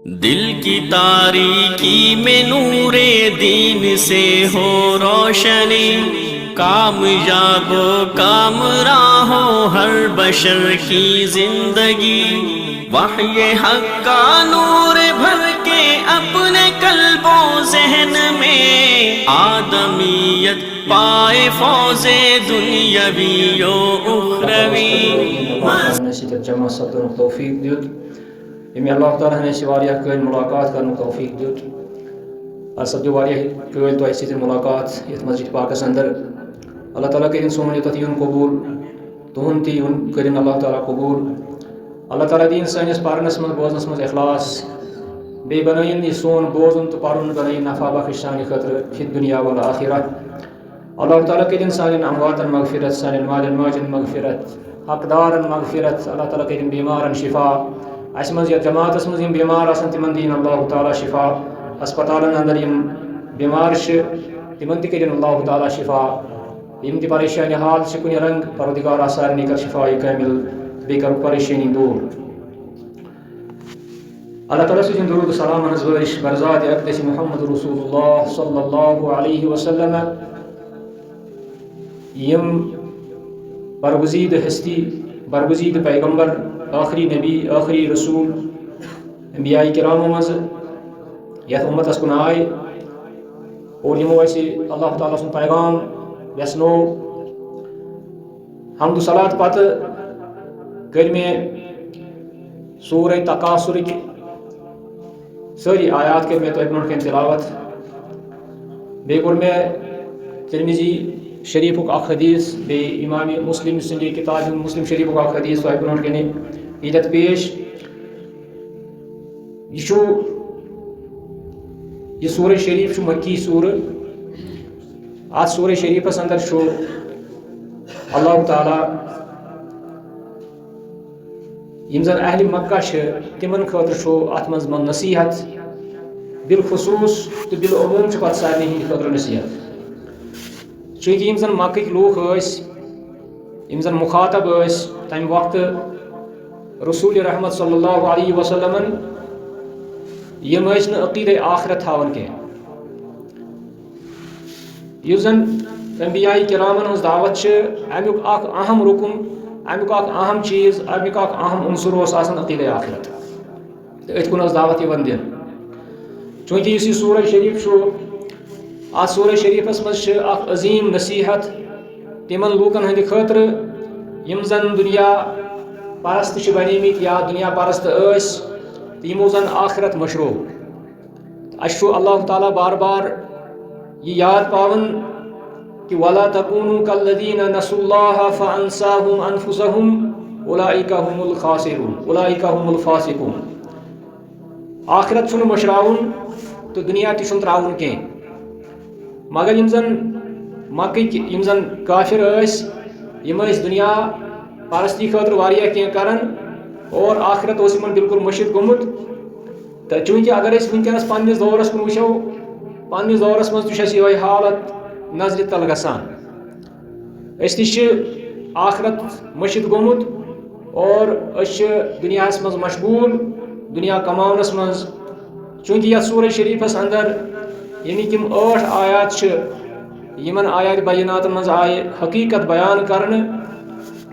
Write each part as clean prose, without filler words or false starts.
दिल की तारीकी में नूरे दीन से हो रोशनी, कामयाबो कामराह हो हर बशर की जिंदगी। वह्य हक का नूर भर के अपने कल्बो ज़हन में, आदमियत पाए फौज़े दुनियावी व उखरवी। यमि अल्लाह ताला ने वारियाह कल मुलाकात कर तौफीक दित। सपदो वारियाह कल तो सत मुलाकात ये मस्जिद पाकस अंदर। अल्लाह ताला करिन सोन तथ यून कबूल, तुहन ती करिन अल्लाह ताला कबूल। अल्लाह ताला दीन सानिस पारनस मज बोजनस मज इखलास, बे बनयन यह सोन बोजन तो पारुन बनयन नफा बख्श सानि खतर फिद दुनिया वल आखिरह। अल्लाह ताला करिन सानिन अमवातन मगफिरत, सानिन मालिन माजिन मगफिरत, हकदारन मगफिरत। अल्लाह ताला करिन बीमारन शिफा, अस मज जमातस मज बीमार आसन तिमन दीन अल्लाह ताला शिफा। अस्पतालन अंदर यम बीमार तिमन ति करिन अल्लाह ताला शिफा। यम ति परेशानी हाल से कुन रंग परवरदिगार आसार निकर शिफा कामिल बे कर परेशानी दूर। अल्लाह ताला से दुरूद सलाम नज़्वाइश बरज़ात अक़दस मुहम्मद रसूलुल्लाह सल्लल्लाहु अलैहि वसल्लम। यम बरगुज़ीद हस्ती, बरगुज़ीद पैगंबर, आखिरी नबी, आखिरी रसूल, अंबिया किरामों मज यथ उम्मतस कुन आय और यमो ऐसे अल्लाह ताला सुन पैगाम यसनो। हम्दु सलात पत कर में सूरह तकासुर की सारी आयात कर में तो ब्रोह कन तिलावत। बे कोर में तिरमिज़ी शरीफुक अख हदीस, बे इमाम मुस्लिम सिंदी किताब मुस्लिम शरीफुक अख हदीस तो ब्रोह कन ईदत पेश। यह सूरह शरीफ मक्की सूर। आज सूरह शरीफस अंदर अल्लाह ताला यम जन अहल मक्का तिमन खतर अत मज नसीहत बिलखुसूस तो बिलअमूम पत सारे हंद खतर नसीहत। चूँकि यम जन मक्क लूख यम जन मुखातब तम वक्त रसूल रहमत सल्लल्लाहु अलैहि वसल्लम यम अक़ीदे आखिरत थावन कह। यु जन अंबिया किरामन हज दावत अमुक अहम रुकन, अमुक अहम चीज़, अमुक अहम उनसुर अक़ीदे आखिरत, तो अथ कुन दावत यवन दिन। चूँकि इस सूरह शरीफ अत सूरह शरीफस मज अजीम नसीहत तिमन लूकन हंद खतर यम जन दुनिया परस्त बनिमित या दुनिया परस्त यमो जन आखिरत मशरो। अस अल्लाह ताला बार बार यह याद पावन कि वला तकूनु कल्लज़ीना नसुल्लाह फ़अन्साहुम अनफुसहुम उलाइका हुमुल खासिरून उलाइका हुमुल फासिकून। आखिरत छुन मशराउन तो दुनिया ति छुन त्राउन के। मगर यम जन मक्क यम जन काफिर यम दुनिया परस्ती खतर वारिया कह करन और आखिरत यमन बिल्कुल मशिद गोमुत। तो चूँकि अगर वनकस पन्निस दौरस कुन वो पन्निस दौरस मज यह हालत नजर तल गसान। आखिरत मशिद गोमुत और दुनिया मज मशगूल दुनिया कमानस मज। चूँकि यह सूरह शरीफस अंदर यानी कि 8 आयात यमन आयात बयनात मज आए हकीकत बयान करने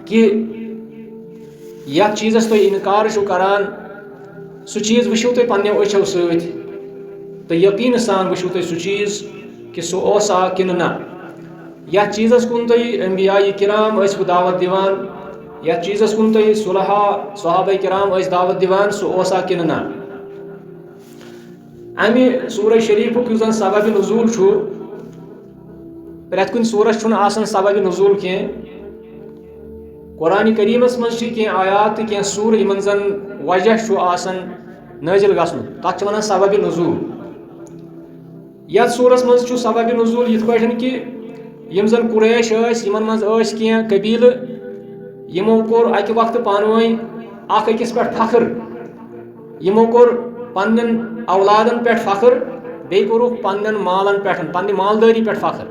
कि यथ चीज़स तुम इनकार करान सह चीज़ वो तुम पन्ने अचो सत तो यकीन सान वो तुम सह चीज़ कि सह कि ना। यथ चीज़स कुन तुम अंबिया किराम दावत दिवान, यथ चीज़स कुन तुम सुलहा सहाबा किराम दावत दिवान सह कि ना। अमि सूरह शरीफुक यु जन सबब नुज़ूल प्रत कुन सूरस आसन सबब नुज़ूल कह। कुरान करीमस मज कह आयात कह सूर यमन जन वजह आसन नाजिल गसन तथ वन सबब नुज़ूल। यथ सूरस मज सबब नुज़ूल यथ पाठन कि यम जन कुरैश यमन मज कह कबील यमो कोर अकि वक्त पानवई अकिस पे फख्र, यमो कोर पन्न औलादन पे फख्र, बे कोरुख पन्न मालन पे पन्ने मालदारी पे फख्र।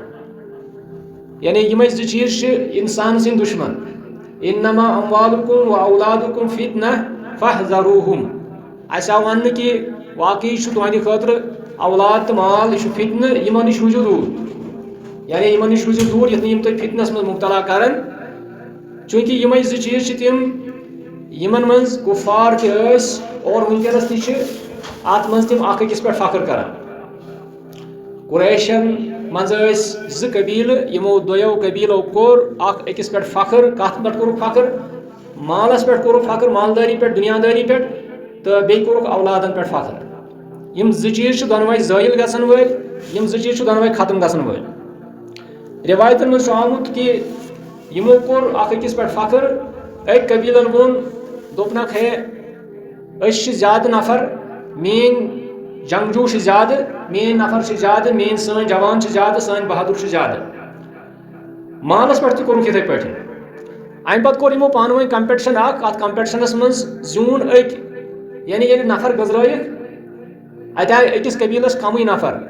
यानी यम चीज़ इंसान सिंद दुश्मन। इन्नमा अम्वालुकुम व औलादुकुम फितना फहज़रूहुम। आव वन कि वाकई तुंद खतर औलाद तो माल यह फितन यमन नश रूजू दूर यानी यमन नश रूजू दूर यथ तुम फितनस मज मुब्तला कर चूंकि यम जो चीज तम यमन मज कुफार तस और वनकस तथ मज तम अकिस पे फख्र कर कुरैशन मज ज कबील यमो दोयो कबीलों कोर अकिस पे फख्र कत पे कोर फख्र मालस पे कोर फख्र मालदारी पे दुनियादारी पे तो बे कोर औलादन पे फख्र यम ज चीज दोनवे ज़ाइल गसन वल यम ज चीज दोनवे खत्म गसन वल रिवायतन मज आमुत कि यमो कोर अकिस पे फख्र एक कबीलन वोन दोपनक है ज्यादा नफर मेन जंगजू ज्यादा मेन नफर ज्यादा मेन सन जवान ज्यादा सन बहादुर ज्यादा मालस पे कोर इथे पे अम पे कोर यमो पान वन कंपटिशन अत कंपटिशनस मज जून अक यानी ये नफर गजराइक अत आय अकिस कबीलस कम नफर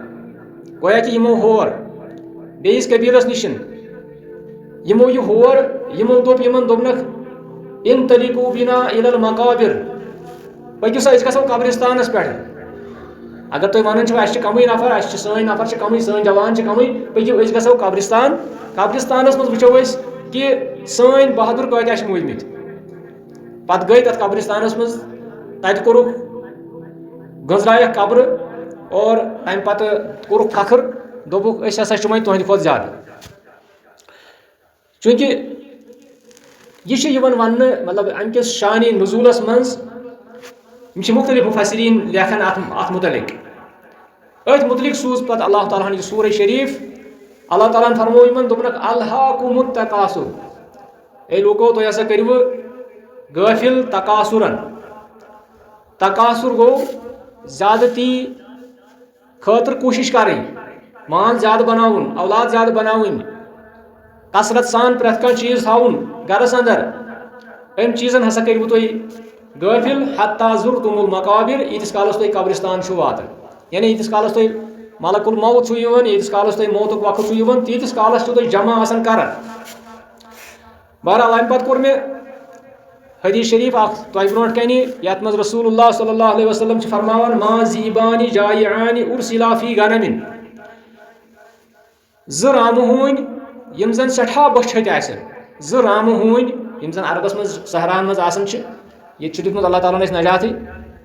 गोया कि यमो होर बेस कबीलस निशन यमो यह होर यमो दोप यमन दोपनक इन तरीको बिना इलल मकाबिर पकि सा गो कब्रिस्तानस पे अगर तुम वन कम नफर सन नफर कम सन जवान कम पकि गो कब्रिस्तान कब्रिस्तानस मज वो कि सन बहादुर कत मूदमित पत गई तथ कब्रिस्तानस मज तत कोर गंजरायक कब्र और तम पत कोर फख्र दोपुक हसा वह तुंद खुद ज्यादा चूंकि यह वन मतलब अमकिस शान नजूलस मज मुख्तलिफ मुफसरीन लेखन अत मुतलिक अथ मुतलिक सूज पत अल्लाह ताला यह सूर शरीफ अल्लाह ताला फरमो यमन दोपनक अल्हाकुमुत तकासुर ए लोगो तो ऐसा करू गाफिल तकासुरन तकासुर गो ज्यादती खतर कोशिश करें मान ज्यादा बनाउन औलाद ज्यादा बनाउन कसरत सान प्रत कह चीज थाउन गरस अंदर अम चीजन हसा करू तुम गाफिल हत्ता जुरतुमुल मकाबिर ईतिस कालस तुम कब्रिस्तान वात यानी ईतिस कालस तुम मलकुल मौत ईतिस कालस तुम मौतुक वक्त तीतिस कालस तुम जमा कर बहरहाल अम पे कोर मे हदीस शरीफ तुम ब्रो कन ये मज रसूलुल्लाह सल्लल्लाहु अलैहि वसल्लम फरमावन मा ज़ीबानी जायआनी उरसिला फी गनमिन ज रामहून यम जन सठा बछत ज रामहून यम जन अरबस मज सहरान मज आसन ये दिखुत अल्लाह ताला ने नजात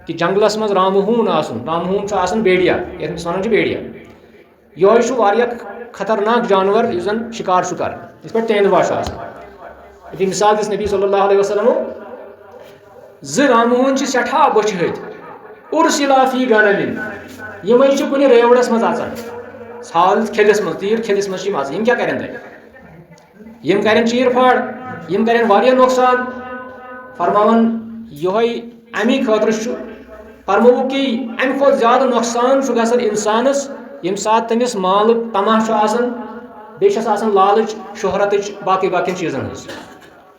कि जंगलस मज रामहून आसन रामहून बेड़िया ये वन बेड़िया यह खतरनाक जानवर इस जन शिकार कर इस पे तेंदुआ ये मिसाल दिस नबी सल्लल्लाहु अलैहि वसल्लम ज रामहून सठा बछत उरसिला फी गनमिन यम कुन रेवड़स मज आसान छाल खेलिस मज तीर खेलिस मज यम क्या करें यम करें चीर फाड़ यम करें वारिया नुकसान फरमावन यह अमी खतर फरमो कि अम खुद ज्यादा नुकसान गसन इंसानस यम सात तमिस माल तमाह बेस लालच शोहरत बाकी बाकी चीजन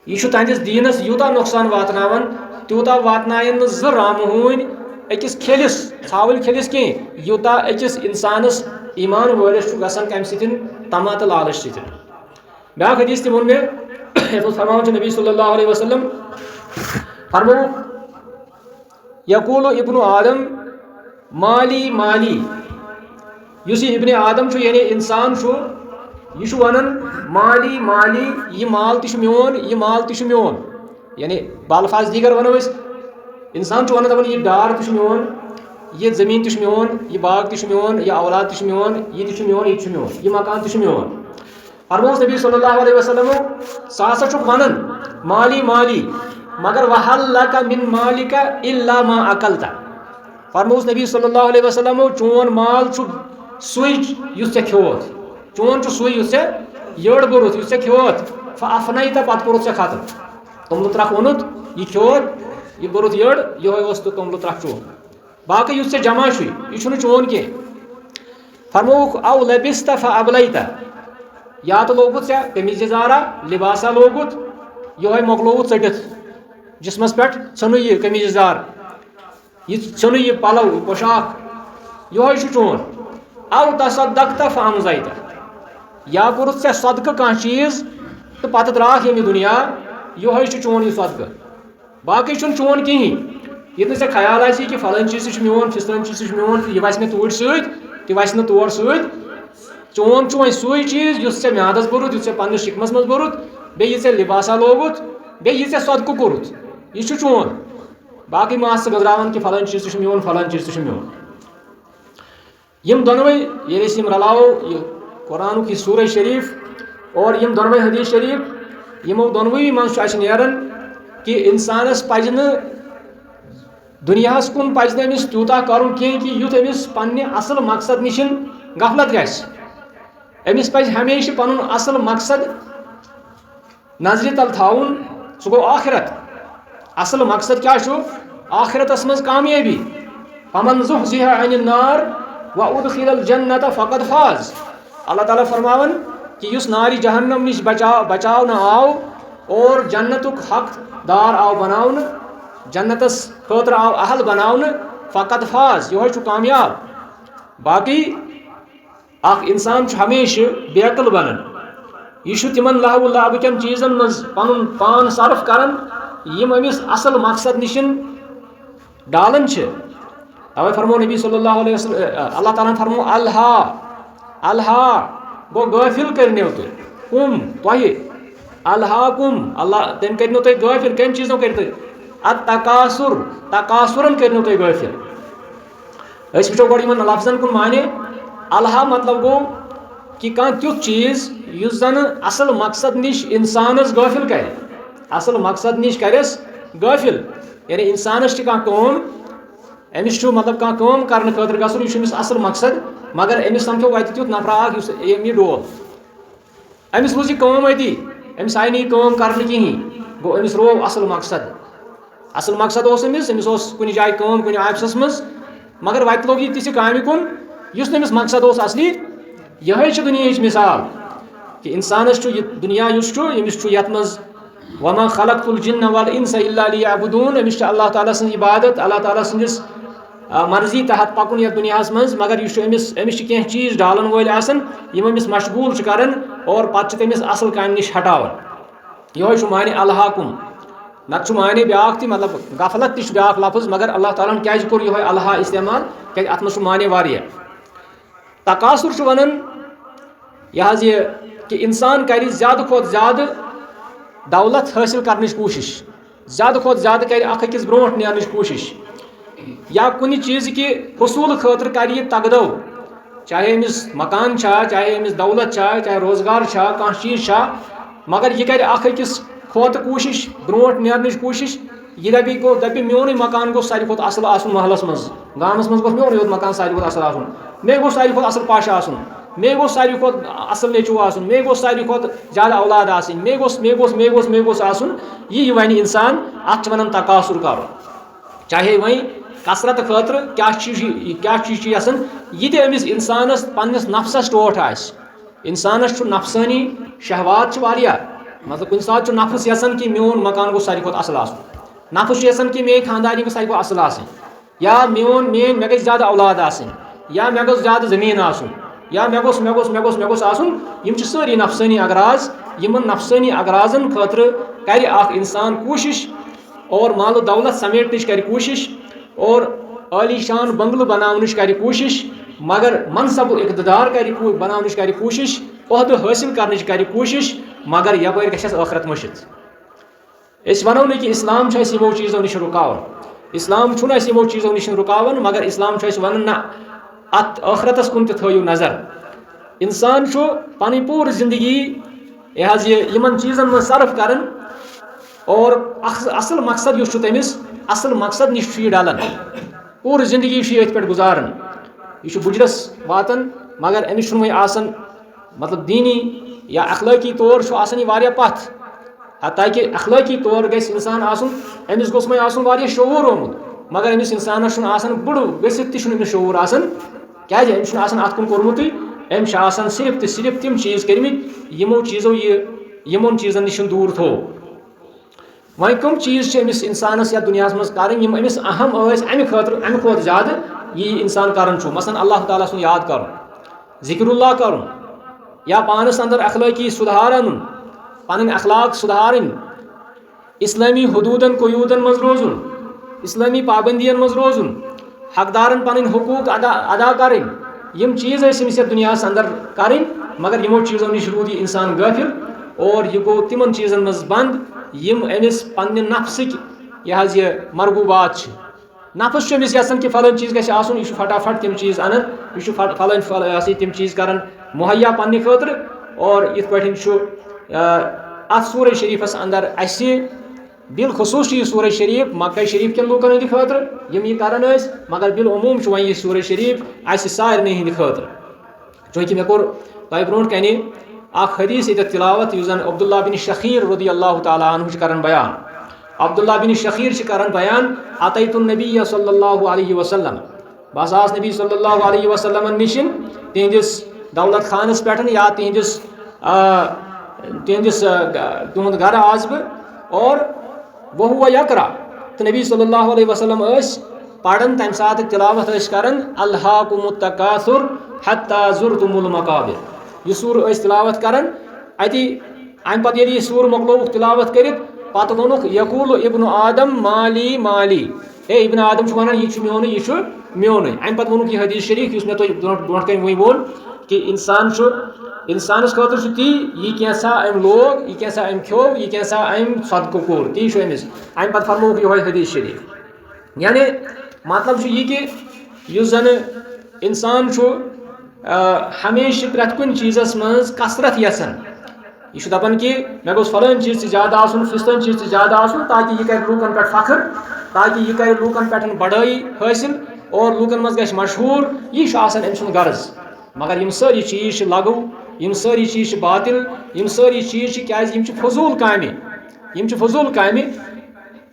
यह तुंदिस दीनस यूता नुकसान वातनावन तूता वातनायन ज रामहून अकिस खेलिस छावल खेलिस कह यूता अकिस इंसानस ईमान वलिस गसन कम सतन तमा तो लालच सतन ब्या हदीस तोन मे फरमान नबी सल्लल्लाहु अलैहि वसल्लम फरमो यकूल इब्नु आदम माली माली युस इब्ने आदम यानी इंसान यह वन माली माली यह माल तह मोन यह माल तह मोन यानी बालफाज दीगर वनो इंसान वन दपान यह डार तह मोन यह जमीन तह मोन यह बाग तह मोन यह औलाद तह मोन यह मोन यह मोन यह मकान तह मोन फरमोस नबी सल्लल्लाहु अलैहि वसल्लम सह वन माली माली मगर वहल लका मिन मालिका इल्ला मा अकलता फरमोस नबी सल्लल्लाहु अलैहि वसल्लम चोन माल सुई युस चे खोत चोन सुई युस यड़ बोरुत युस चे खोत फअफनई त पत कोरुत चे खत्म तुमल त्रख ओनुत यह खोत यह बोरुत यड़ यह तो तुमल त्रख चोन बाकी युस चे जमा यह चोन कह फरमोक औ लबिस्त फअबलैता या तो लोगुत चे कमीज जारा लिबासा लोगुत यह मोकलोत चटित जिसमस पे सन यह कमीज जार यह सन यह पलव पोशाक यह चोन औ तसद्दक़त फअमज़ैत या कोरुत चे सदक़ कह चीज तो पत द्राख यम दुनिया यह चोन यह सदक़ बाकी चोन कहीं ये चे ख्याल आसी कि फलान चीज मोन फिसलान चीज मोन यह वस तूर सत वस तौर सत चोन वह सू चीज युस चे म्यादस बोरुत युस चे पन्निस शिकमस मज बोरुत बे ये लिबासा लोगुत बे ये सदकु कोरुत यह चोन बाकी मास गजरावन कि फलान चीज मोन फलान चीज मोन यम दोनों ये रलाओ कुरान की सूरह शरीफ और यम दोनों हदीस शरीफ यमो दोनों मज नेरन कि इंसानस पज न दुनियास कुन पज नमिस तूता करुन कह कि युथ अमिस पन्ने असल मकसद निश गफलत गस अमिस पज हमेशा पनुन असल मकसद नजर तल थाउन सह गो आखिरत असल मकसद क्या आखिरतस मज कामयाबी फमन ज़ुहज़िहा अनिन नार व उदखिलल जन्नत फ़क़द फ़ाज़ अल्लाह ताला फरमावन कि युस नारी जहन्नम निश बचाव न आव और जन्नतुक हकदार आव बनावन जन्नतस खतर आव अहल बनावन फ़क़द फ़ाज़ यह कामयाब बाकी अख इंसान हमेशा बेअकल बनन यह तिमन लाहु लाभकन चीजन मज पनुन पान सर्फ करन यम अमिस असल मकसद निशन डालन तवे फरमो नबी सल्लल्लाहु अलैहि वसल्लम अल्लाह ताला फरमो अल्हा अल्हा गो गाफिल करने कुम तोहि अल्हा कुम अल्लाह तम करनो तुम गाफिल कम चीजों कर तकासुर तकासुरन करनो तुम गाफिल वो गो लफ्जन कुन माने अल्हा मतलब गो कि तुथ चीज युस जन असल मकसद निश इंसानस गाफिल कर असल मकसद निश करस गाफिल यानी इंसानस कम अमिस मतलब कम करने खतर गसन यह असल मकसद मगर अमिस समझो वत तुथ नफर यह डोल अमिस लूज कम अति अमिस आई नहीं कम करने कहें गो अमिस रोव असल मकसद अमिस कुछ जाए कम कुछ आफिसस मज मगर वत लोग यह तिस कामि कुन युस नमिस मकसद असली यह दुनिया मिसाल कि इंसानस दुनिया यमिस यत मज वमा खलक़तुल जिन्न वल इंस इल्ला लियअबुदून अमिस अल्लाह ताला सं इबादत अल्लाह ताला संदिस मर्जी तहत पकुन यह दुनिया मज मगर अमिस कह चीज डालन वल अमिस मशगूल करन और पत तमिस असल काम निश हटावन यह माने अल्हाकुम नत माने ब्याक मतलब गफलत तह ब्याक लफ्ज मगर अल्लाह ताला क्या कोर यह अल्हा इस्तेमाल क्या अत मज माने वारिया तकासुर वनन यह कि इंसान कर ज्यादा खुद ज्यादा दौलत हासिल करने कोशिश ज्यादा खुद ज्यादा कर अकिस ब्रोट नेरने कोशिश या कुछ चीज कि हसूल खतर कर तगदो चाहे अमिस मकान चाहे अमिस दौलत चाहे रोजगार कह चीज मगर यह कर अकिस खोत कोशिश ब्रोट नेरने कोशिश यह दपी गो दपी मोन मकान गो सारी खुद असल आसन महलस मज गामस मज मोन योत मकान सारी खुद असल आसन मे गो सारी खुद असल पाश आसन मे गो सारी खुद असल नेचू आसन मे गो सारी खुद ज्यादा औलाद आसन मे गोस आसन यह वन इंसान अत वन तकासुर कर चाहे वही कसरत खतर क्या चीज यसन यह अमिस इंसानस पन्नस नफ्सस टोट आस इंसानस नफसानी शहवात मतलब कुछ सात नफ्स यसन कि मोन मकान गो सारी खुद असल आसन नफ्स यसन कि मे खानदानी गो सारी खुद असल आसन या मे गई ज्यादा औलाद आसन या मे गो ज्यादा जमीन आसन या मे गोस आसन यम सारी नफसानी अगराज यमन नफसानी अगराजन खतर कर इंसान कोशिश और मालो दौलत समेटन कर कोशिश और आलीशान बंगल बनावन कर कोशिश मगर मनसब इकतदार कर बनावन कर कोशिश ओहद हासिल करने कर कोशिश मगर यप गस आखरत मशित वनो न कि इस्लाम यमो चीज़ों नश रुकावन इस्लाम यमो चीज़ों नश रुकावन मगर इस्लाम वन ना अत आखरतस कुन थो नजर इंसान पन पूर जिंदगी यमन चीज़न में सर्फ करन और असल मकसद तमिस असल मकसद नश डालन पूर जिंदगी ये पे गुजारन यह बुजरस वातन मगर अमिस आसन मतलब दीनी या अखलाकी तौर यह पथ ताकि अखलाकी तौर गस इंसान अमिस गोस वह शऊर ओमुत मगर अमिस इंसानस बुड़ गसित तमिस शऊर क्या अमिस अत कुन कोर्मुत अमिस सिर्फ तिम चीज कर्मित यमो चीजन नश दूर थो वह कम चीज अमिस इंसानस या दुनिया मज कर अमिस अहम अमि खुद ज्यादा यह इंसान कर मसलन अल्लाह ताला सुन याद कर जिक्रुल्लाह कर या पानस अंदर अखलाकी सुधार अन पन अखलाक सुधार इस्लामी हदूदन कोयूदन मज रोजुन इस्लामी पाबंदियन मज रोजुन हकदारन पन हकूक अदा करें यम चीज़ अमिस दुनिया अंदर करें मगर यमो चीज़ों नश रूद यह इंसान गाफिल और यह गो तिमन चीज़न मज बंद यम अमिस पन्ने नफ्सिक यह मरगूबात नफस अमिस यसान कि फलान चीज़ गि आसन यह फटाफट तम चीज़ अनन यह फलान तम चीज़ कर मुहैया पन्ने खतर और इत पे अत सूर शरीफस अंदर अस बिलखसूस यह सूर शरीफ मक्का शरीफ के लूकन हंद खतर यम यह करान मगर बिलअमूम वह यह सूर शरीफ अस सारे हंद खतर चूँकि मे कोर तह ब्रो कने हदीस ये तिलावत जन अब्दुल्ला बिन शखीर रदी अल्लाह तआला अन्हु कर बयान अब्दुल्ला बिन शखीर कर बयान अतैतुन नबी सल्लल्लाहु अलैहि वसल्लम बस आस नबी सल्लल्लाहु अलैहि वसल्लम निशिन तिहंदिस दौलत खानस पे या तिहंदिस तुहद घर आज बह और वह हुआ यकरा तो नबी सल्लल्लाहु अलैहि वसल्लम पढ़न तम सात तिलावत करन अल्हाकुमुत तकासुर हत्ता जुरतुमुल मकाबिर यह सूर तिलावत करन अति अम पे यह सूर मोकलोक तिलावत कर पत वोनुक यकूल इब्न आदम माली माली ए इब्न आदम वन यह म्योन यह म्योन अम पे वोनुक यह हदीस शरीफ मे तुम ब्रोह कन वही वोन कि इंसानस खतर ती यह कैसा अम लोग यह कैसा अम खो यह कैसा अम सदक कोर ती अमिस अम पे फरमोक यह हदीस शरीफ यानी मतलब यह कि जन इंसान हमेशा प्रत कुन चीज़स मज कसरत यसान यह दपान कि मे गोस फलान चीज़ ज़्यादा आसन फिस्तान चीज़ ज़्यादा आसन ताकि यह कर लूकन पे फख्र ताकि यह कर लूकन पे बड़ाई हासिल और लूकन मज गश मशहूर यह अम सुन गर्ज मगर यम सारी चीज़ लगू यम सारी चीज़ बातिल यम सारी चीज़ क्या फजूल कामे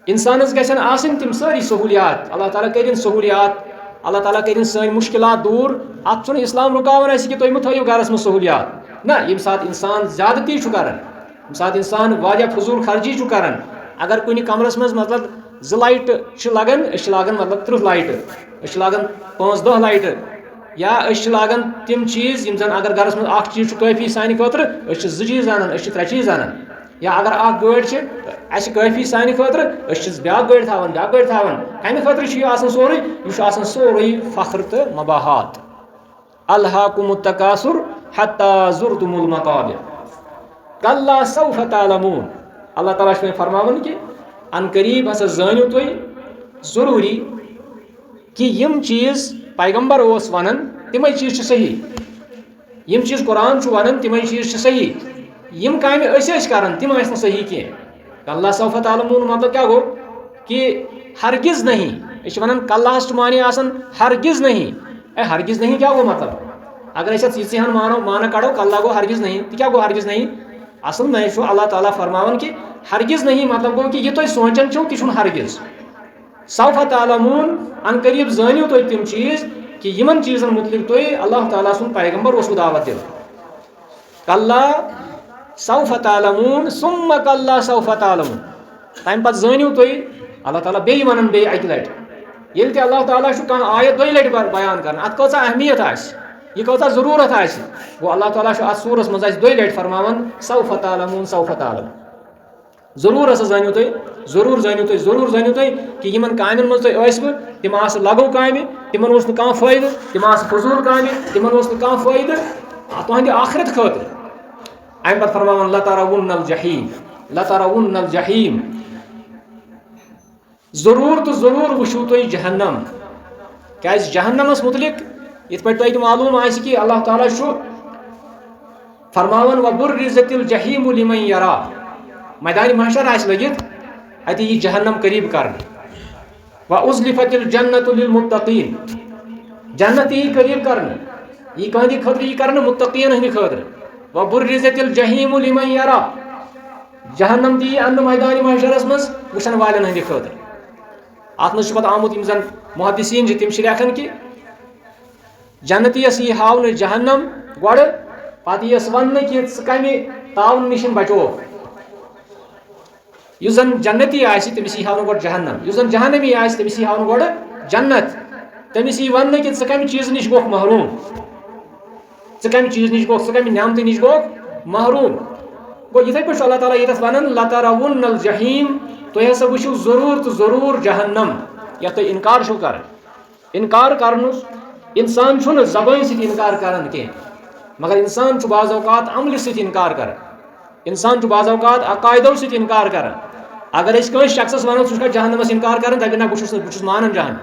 इंसानस गसन आसन तिम सारी सहूलियात अल्लाह ताला करिन सहूलियात अल्लाह ताला करिन सन मुश्किलात दूर अत इस्लाम रुकावन कि तुम थो गरस में सहूलियात ना यम सात इंसान ज्यादती कर यम सात इंसान वारिया फजूल खर्ची कर अगर कुछ कमरस मज मतलब 2 लाइट लगन लागन मतलब 30 लाइट लागन 5-10 लाइट या लागन तिम चीज़ यम जन अगर गरस में अख चीज़ काफी सान खतर 2 चीज़ अनान 3 चीज़ अनान या अगर अख गाड़ी काफी सान खतर ब्या गाड़ी थावन कम खतर सोरे यह सोरे फख्र तो मबाहात अल्हाकुमुत तकासुर हत्ता जुरतुमुल मकाबिर कल्ला सौफ तालमून अल्लाह ताला फरमावन कि अन करीब हसा जानियो तुम जरूरी कि यम चीज़ पैगंबर वनन तिम चीज़ सही यम चीज़ कुरान वन तिम चीज़ सही यम कामे कर तिम सही कह कल्ला सौफ तालमून मतलब क्या गो कि हरगिज नहीं वन कल्लास माने हरगिज नहीं हरगिज नहीं क्या गो मतलब अगर यह माना कड़ो कल्ला गो हरगिज नहीं तो क्या गो हरगिज नहीं असल में अल्लाह ताला फरमावन कि हरगिज नहीं मतलब गो कि यह तुम सोचन छो कि हरगिज सौफ तालमून अन करीब जानियो तुम तिम चीज़ कि यमन चीज़न मुतलिक तुम अल्लाह ताला सुन पैगंबर ओसु दावत दिल कल्ला सौफ तालमून सुम्मा कल्ला सौफ तालमून तम पे जानियो तुम अल्लाह ताला बे वन बे अक लट ये अल्लाह ताला कह आयत 2 लट बयान कर अत कौचा अहमियत यह कौचा जरूरत गो अल्लाह ताला अत सूरस मज 2 लट फरमावन सौफ तालमून जरूर जानियो तुम जरूर जानियो तुम कि यमन कामन मज तुम तिम लगो कामे तिमन कह फायदे तिम फजूल कामे तिमन कह फायदे तुहद आखिरत खतर अम पे फरमावन लतरवुन्नल जहीम जरूर तो जरूर वुचु तुम जहन्नम क्या जहन्नमस मुतलिक इत पे तुम मालूम कि अल्लाह ताला फरमावन वबुर्रिज़तिल जहीम लिमन यरा मैदान महशर लगित अत यह जहन्नम करीब कर व उज़लिफ़तिल जन्नतु लिल मुत्तक़ीन जन्नत यह करीब कर यह कहद खतर यह कर मुत्तक़ीन हंद खतर व बुर्रिज़तिल जहीम लिमन यरा जहन्नम दी अन्न मैदान महशरस मज वुचन वालन हंद खतर अत मज पे आमुत जन मुहद्दिसीन तिम लेखन कि जन्नतीस यह हावन जहन्नम गोड़ पे वन कि कम तावन नश बचो जन जन्नती तमिस यह हावन गोड़ जहन्नम जन जहन्नमी तमिस यह हावन गोड़ जन्नत तमिस यह वन कि कम चीज़ नश गोख महरूम कम चीज़ नश गोख कम नियामत नश गोख महरूम गो इथे पे अल्लाह ताला ये वन लतरवुन्नल जहीम तुम हसा वुचु जरूर तो जरूर जहन्नम या तो इनकार छो कर इनकार करन इंसान छुन जबान से इनकार करन के मगर इंसान छु बाज़ औकात अमल से इनकार कर इंसान छु बाज़ औकात अकायदों से इनकार कर अगर इस कोई शख्स वनो छु जहन्नमस इनकार कर दपे ना बुश मानन जहन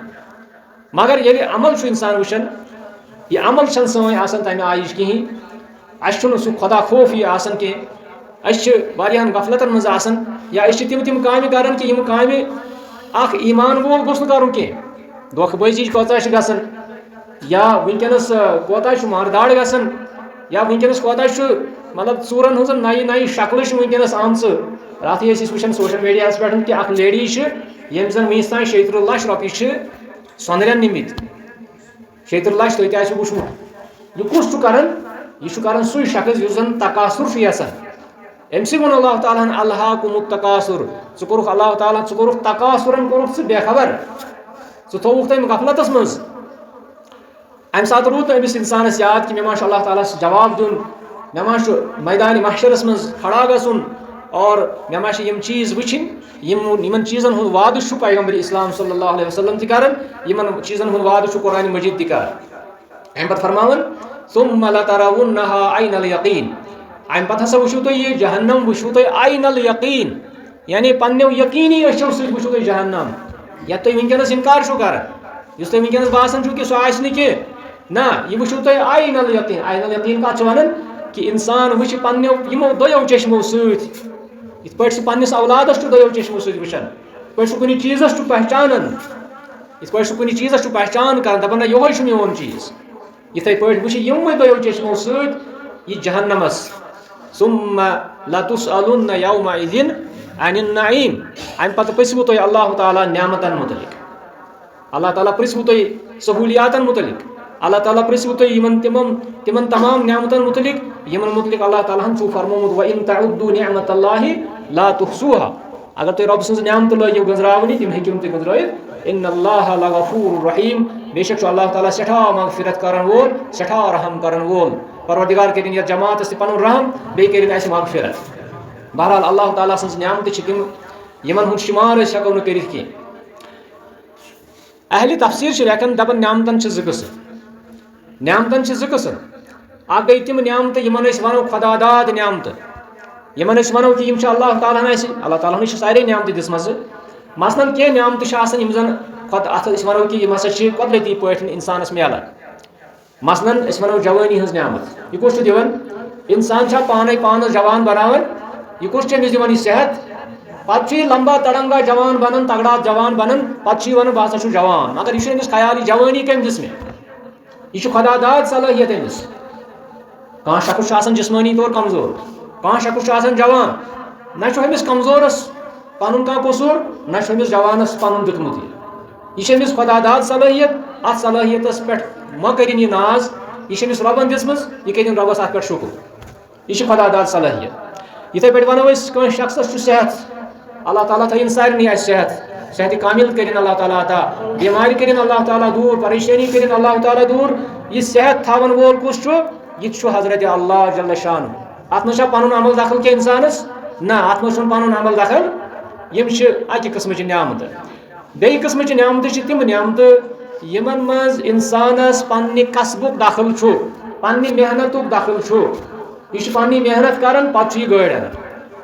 मगर ये अमल छु इंसान वुशन ये अमल छन सोय आसन तमे आयश कहीं अशुन सु खुदा खौफ ये आसन के अश वारियान गफलतन मज आसन या अश तिम तिम काम करन कि यम काम अख ईमान वोल गोस न करन के धोखबाजी कोता गसन या वनकस कोता मारदाड़ गसन या वनकस कोता मतलब चूरन हज नई नई शक्ल वनकस आम रात वुचान सोशल मीडिया पे कि अख लेडी यम जन वीस तान 70 लाख रुपये सोनरन निमित 70 लाख तुम वुचमुत यह कुछ करन यह सू शख्स जन तकासुर यसान अमि वो अल्लाह ताला अल्लाकुमुत तकासुर कोरुख अल्लाह ताला कोरुख तकासुरन कोरुख बेखबर थोक तम गफलतस मज अमि सात रूद अमिस इंसानस याद कि मे मा अल्लाह ताला जवाब दुन मे मा मैदान महशरस मज खड़ा गसुन और मे मा यम चीज़ वुचिन यमन चीज़न हुंद वाद पैगम्बर इस्लाम सल्लल्लाहु अलैहि वसल्लम ति करन यमन चीज़न हुंद वाद कुरान मजीद ति कर अमि पत फरमावन सुम्मा लतरवुन्नहा ऐनल यकीन अमि पत हसा वुचु तुम यह जहन्नम वुचु तुम ऐनल यकीन यानी पन्ने यकीनी अशो सि वुचु तुम जहन्नम या तुम वनकस इनकार छो कर तुम वनकस बासान कि सह आह ना यह वुचु तुम ऐनल यकीन कत वन कि इंसान वुच पन्ने यमो दोयो चश्मो सत पे पन्निस औलादस दोयो चश्मो सत वुचान पे कुन चीज़स पहचानन पे कुन चीज़स पहचान कर दपान ये मोन चीज़ इथे पे वुच यमो दोयो चश्मो सत यह जहन्नमस सुम्मा लतुसअलुन्न यौमइज़िन अनिन नईम अमि पत पृछ्वु तुम अल्लाह ताला न्यामतन मुतलिक अल्लाह ताला पृछ्वु तुम सहूलियातन मुतलिक अल्लाह ताला पृछ्वु तुम तिमन तमाम न्यामतन मुतलिक यमन मुतलिक अल्लाह ताला छु फरमोमुत व इन तउद्दू निअमतल्लाहि ला तुहसूहा अगर तुम रब सज न्यामत लगियो गजरावनी तिम हेकिम तुम गजरायित इन्नल्लाह लगफूरुर रहीम बेशक अल्लाह ताला सठा मगफिरत करन वोल सठा रहम करन वोल परवरदिगार करिन यह जमात पन रहम बे करिन अस मगफिरत बहरहाल अल्लाह ताला सज न्यामत तिम यमन हुंद शुमार हेको न करित की अहले तफसीर लेखन दपन न्यामतन ज कस्म न्यामतन ज कस्म अख गई तिम न्यामत यमन वनो खुदादाद न्यामत यमन वनो कि अल्लाह ताला सारे न्यामत दिसमज मसलन कह न्यामत जन अत वनो कि यम हसा कुदरती पे इंसानस मिलान मसलन वनो जवानी हज न्यामत यह कुछ दिवन इंसान पाने पान जवान बनावन यह कुछ दिवन सेहत पे लंबा तड़ंगा जवान बनन तगड़ा जवान बनन पे वन बह हसा जवान मगर यह ख्याल जवानी कम दिस मे यह खुदादाद सलाहियत अमिस कह शख्स जिस्मानी तौर कमजोर कह शख्स जवान न अमिस कमजोरस पन कह कसूर न अमिस जवानस पन दुतमुत यह अमिस खुदादाद सलाहियत अत सलाहियतस पे म करिन यह नाज यह अमिस रबन दिसमज यह करिन रबस अत पे शुक्र यह खुदादाद सलाहियत इथे पे वनो कह शख्स सेहत अल्लाह ताला थन सारे सेहत कामिल करिन अल्लाह ताला अता बीमारी करिन अल्लाह ताला दूर परेशानी करिन अल्लाह ताला दूर यह सेहत थवन वोल कुछ यह हजरत अल्लाह जल्ल शान अत मे पन अमल दखल के इंसानस ना अत मे पन अमल दखल यम अकि किस्म न्यामत बे किस्म न्यामत तिम न्यामत यमन मज इंसानस पन्ने कसबुक दखल पन्ने मेहनतुक दखल यह पन्नी मेहनत करन पत गाड़ अन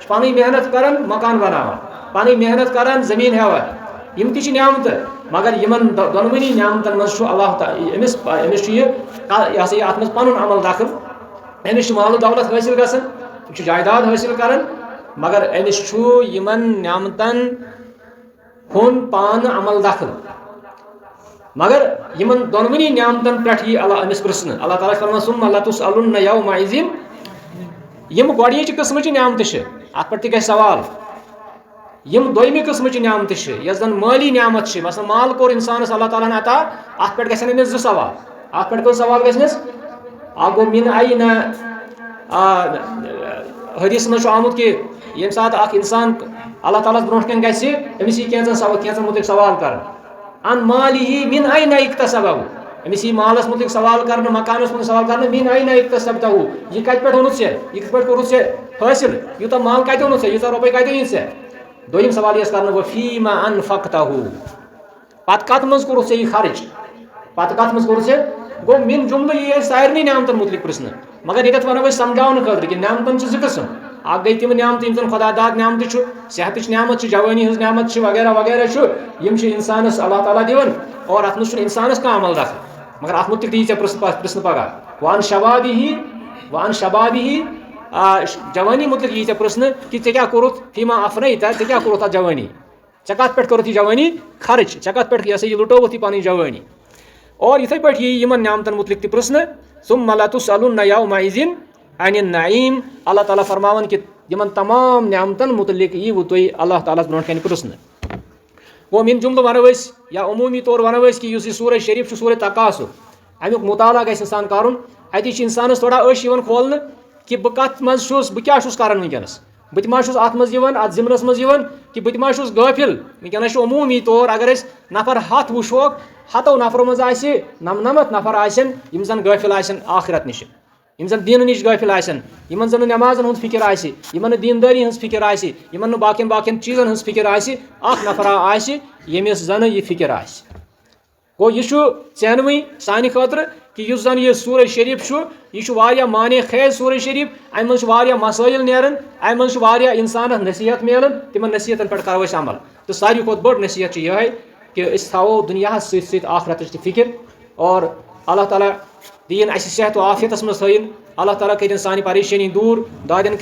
पन्नी मेहनत करन मकान बनावान पन्नी मेहनत करन जमीन हेवान यम ति न्यामत मगर यमन दोनवनी न्यामतन मज अल्लाह अमिस अत मज पन अमल दखल अमिस माल दौलत हासिल गसन जायदाद हासिल करन मगर अमिस यमन न्यामतन हुन पान अमल दखल मगर यमन दोनवनी न्यामतन पे अमिस प्रश्न अल्लाह ताला फरमान सुम्मा लतुसअलुन्न यौमइज़िन यम गोड़िच किस्म न्यामत अत पे गई सवाल यम दोयमी किस्म न्यामत यस जन माली न्यामत मसलन माल कोर इंसानस अल्लाह ताला अता अत पे गसन अमिस जो सवाल अत पे सवाल गसनस आ गो मिन आई न हदीस मज आमुत कि यम सात इंसान अल्लाह ताला ब्रोह कन गसि अमिस कैंचन मुतलिक सवाल कर अन मालिही मिन आई न इक्तसबहु अमिस मालस मुतलिक सवाल कर मकानस मुतलिक सवाल कर मिन आई न इक्तसबतहु यह कत पे ओनुत यह कत पे कोरुत हासिल यूता माल कत ओनुत यूता रुपये कत अन दोयम सवाल यस कर वफीमा अनफक्तहु पत कत मज कोर ये खर्च पत कत मज कोर गो मिन जुमल ये सारे नियामतन मुतलिक प्रश्न मगर ये वो समझाने खतर कि नियामतन ज किस्म अख गई तम नियामत यम जन खुदा दाद नियामत सेहत नियामत जवानी हज नियामत वगैरह वगैरह इंसानस अल्लाह ताला दिवन और अत मज इंसानस कह अमल दख मगर अत मुतलिक दी प्रश्न पगह वान शबाबी जवानी मुतलिक यी प्रश्न कि क्या कोरुत फीमा अफनैता क्या कोरुत अत जवानी कत पे कोरुत जवानी खर्च कत पे ये लुटोवुत पन जवानी और इथे पे यमन नियामतन मुतलिक प्रश्न सुम्मा लतुसअलुन्न यौमइज़िन अनिन नईम अल्लाह ताला फरमावन कि यमन तमाम नियामतन मुतलिक यीवु तुई अल्लाह ताला ब्रोट कन प्रश्न वो मिन जुमल वनो या उमूमी तौर वनो कि यह सूरह शरीफ सूरह तकासुर अमुक मुताला गैस इंसान करुन अति इंसानस थोड़ा खोलन कि बह कत मज बह क्या कर वनकस बह अत मज अत जिमनस मज कि बह गाफिल वनकस उमूमी तौर अगर नफर हथ वोक हतो नफरों मज 99 नफर आसन यम जन गाफिल आसन आखिरत निश यम जन दीन निश गाफिल आसन यमन जन नमाजन हूँ फिक्र आसि यमन दीनदारी हज फिक्र आसि यमन बाकियन बाकियन चीजन हज फिक्र आसि अख नफरा आसि यमिस जन यह फिक्र आसि गो यह चैनवी सानि खतर कि युस जन यह सूरह शरीफ यह माने खैज सूरह शरीफ अम मज मसाइल नेरन अम मज इंसान नसीहत मिलन तिमन नसीहतन पे करो अमल तो सारी खुद बड़ नसीहत यह कि थो दुनिया सत आखरत फिक्र और अल्लाह ताला दीन अस सेहत आफियत मज थन अल्लाह ताला कर सानी परेशानी दूर दादन